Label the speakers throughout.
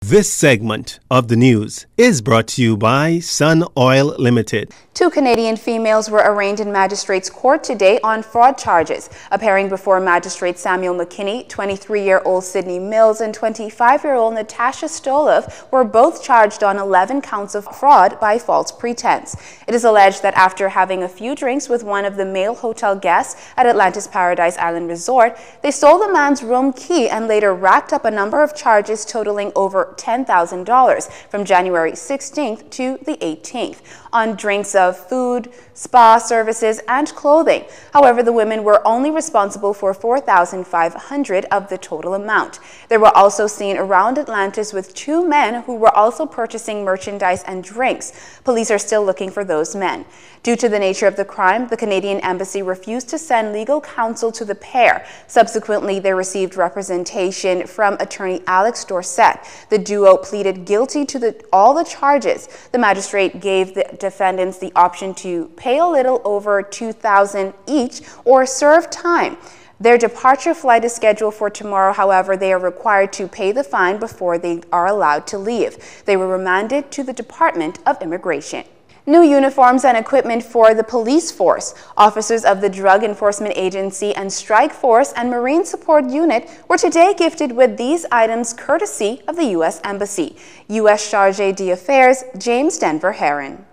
Speaker 1: This segment of the news is brought to you by Sun Oil Limited.
Speaker 2: 2 Canadian females were arraigned in magistrates' court today on fraud charges. Appearing before Magistrate Samuel McKinney, 23-year-old Sydney Mills and 25-year-old Natasha Stolov were both charged on 11 counts of fraud by false pretense. It is alleged that after having a few drinks with one of the male hotel guests at Atlantis Paradise Island Resort, they stole the man's room key and later racked up a number of charges totaling over $10,000 from January 16th to the 18th on drinks of food, spa services, and clothing. However, the women were only responsible for $4,500 of the total amount. They were also seen around Atlantis with 2 men who were also purchasing merchandise and drinks. Police are still looking for those men. Due to the nature of the crime, the Canadian Embassy refused to send legal counsel to the pair. Subsequently, they received representation from attorney Alex Dorset. The duo pleaded guilty to all the charges. The magistrate gave the defendants the option to pay a little over $2,000 each or serve time. Their departure flight is scheduled for tomorrow. However, they are required to pay the fine before they are allowed to leave. They were remanded to the Department of Immigration. New uniforms and equipment for the police force. Officers of the Drug Enforcement Agency and Strike Force and Marine Support Unit were today gifted with these items courtesy of the U.S. Embassy. U.S. Chargé d'Affaires James Denver Heron.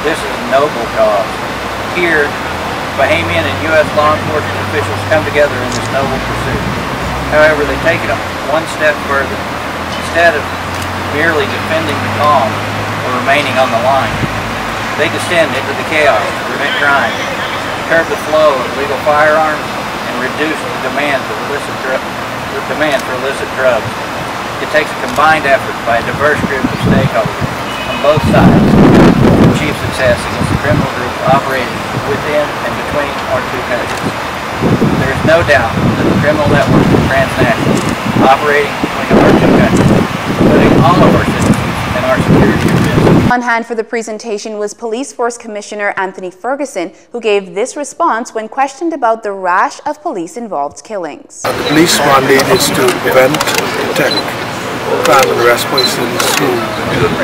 Speaker 3: This is a noble cause. Here, Bahamian and U.S. law enforcement officials come together in this noble pursuit. However, they take it one step further. Instead of merely defending the calm or remaining on the line, they descend into the chaos to prevent crime, curb the flow of illegal firearms, and reduce the demand for illicit drugs. It takes a combined effort by a diverse group of stakeholders on both sides to achieve success against the criminal group operating within and between our 2 countries. There is no doubt that the criminal network is transnational, operating between our 2 countries, putting all of our citizens and our security at risk.
Speaker 2: On hand for the presentation was Police Force Commissioner Anthony Ferguson, who gave this response when questioned about the rash of police-involved killings.
Speaker 4: The police mandate is to prevent, detect crime and arrest persons who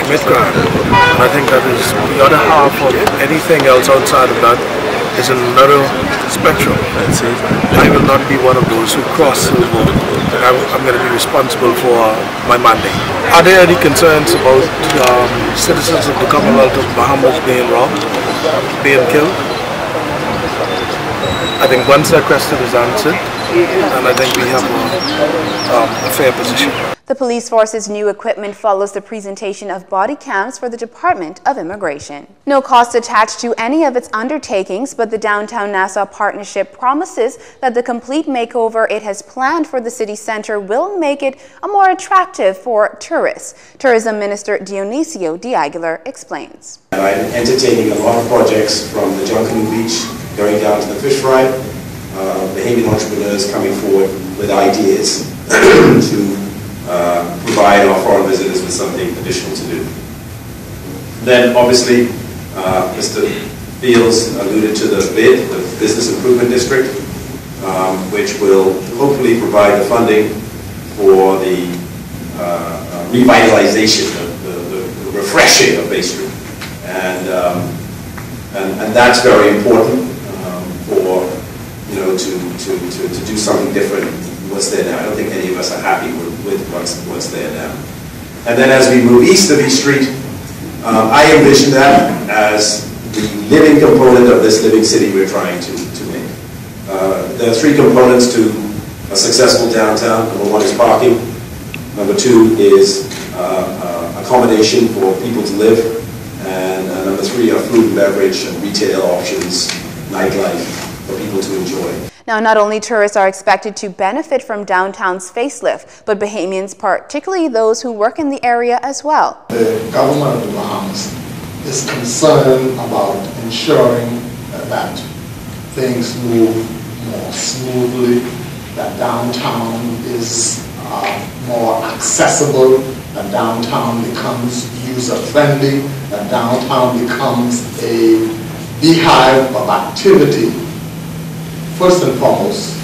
Speaker 4: commit crime. And I think that is the other half of anything else outside of that is another spectrum. I will not be one of those who cross over. I'm going to be responsible for my mandate. Are there any concerns about citizens of the Commonwealth of Bahamas being robbed, being killed? I think once that question is answered, and I think we have a fair position.
Speaker 2: The police force's new equipment follows the presentation of body cams for the Department of Immigration. No cost attached to any of its undertakings, but the Downtown Nassau Partnership promises that the complete makeover it has planned for the city center will make it more attractive for tourists. Tourism Minister Dionisio De Aguilar explains.
Speaker 5: I'm entertaining a lot of projects from the Junkanoo Beach going down to the fish fry. Bahamian entrepreneurs coming forward with ideas to provide our foreign visitors with something additional to do. Then obviously Mr. Fields alluded to the BID, the Business Improvement District, which will hopefully provide the funding for the revitalization, the refreshing of Bay Street. And that's very important for, to do something different than what's there now. I don't think any of us are happy with what's there now. And then as we move east of East Street, I envision that as the living component of this living city we're trying to make. There are 3 components to a successful downtown. Number 1 is parking. Number 2 is accommodation for people to live. And number 3 are food and beverage and retail options, nightlife for people to enjoy.
Speaker 2: Now, not only tourists are expected to benefit from downtown's facelift, but Bahamians, particularly those who work in the area as well.
Speaker 6: The government of the Bahamas is concerned about ensuring that things move more smoothly, that downtown is more accessible, that downtown becomes user-friendly, that downtown becomes a beehive of activity, first and foremost,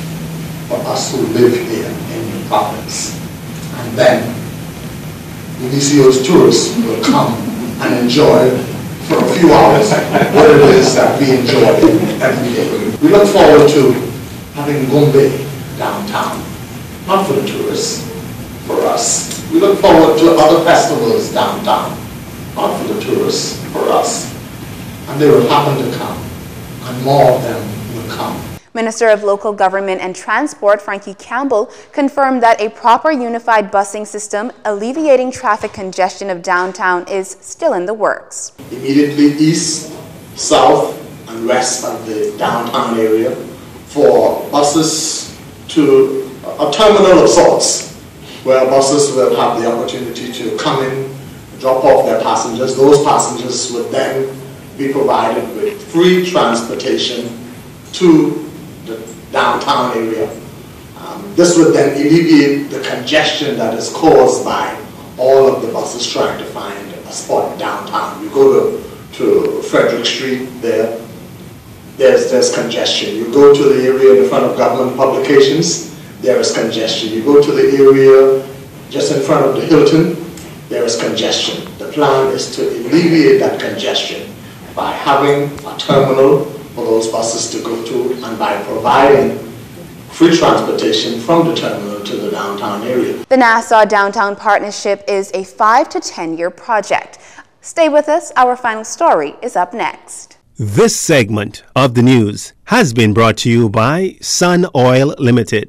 Speaker 6: for us who live here in the province. And then Inizio's tourists will come and enjoy for a few hours what it is that we enjoy every day. We look forward to having Gombe downtown, not for the tourists, for us. We look forward to other festivals downtown, not for the tourists, for us. And they will happen to come, and more of them will come.
Speaker 2: Minister of Local Government and Transport, Frankie Campbell, confirmed that a proper unified busing system alleviating traffic congestion of downtown is still in the works.
Speaker 6: Immediately east, south, and west of the downtown area for buses to a terminal of sorts, where buses will have the opportunity to come in, drop off their passengers. Those passengers would then be provided with free transportation to the downtown area. This would then alleviate the congestion that is caused by all of the buses trying to find a spot downtown. You go to Frederick Street there's congestion. You go to the area in front of government publications, there is congestion. You go to the area just in front of the Hilton, there is congestion. The plan is to alleviate that congestion by having a terminal for those buses to go to and by providing free transportation from the terminal to the downtown area.
Speaker 2: The Nassau Downtown Partnership is a 5 to 10-year project. Stay with us. Our final story is up next.
Speaker 1: This segment of the news has been brought to you by Sun Oil Limited.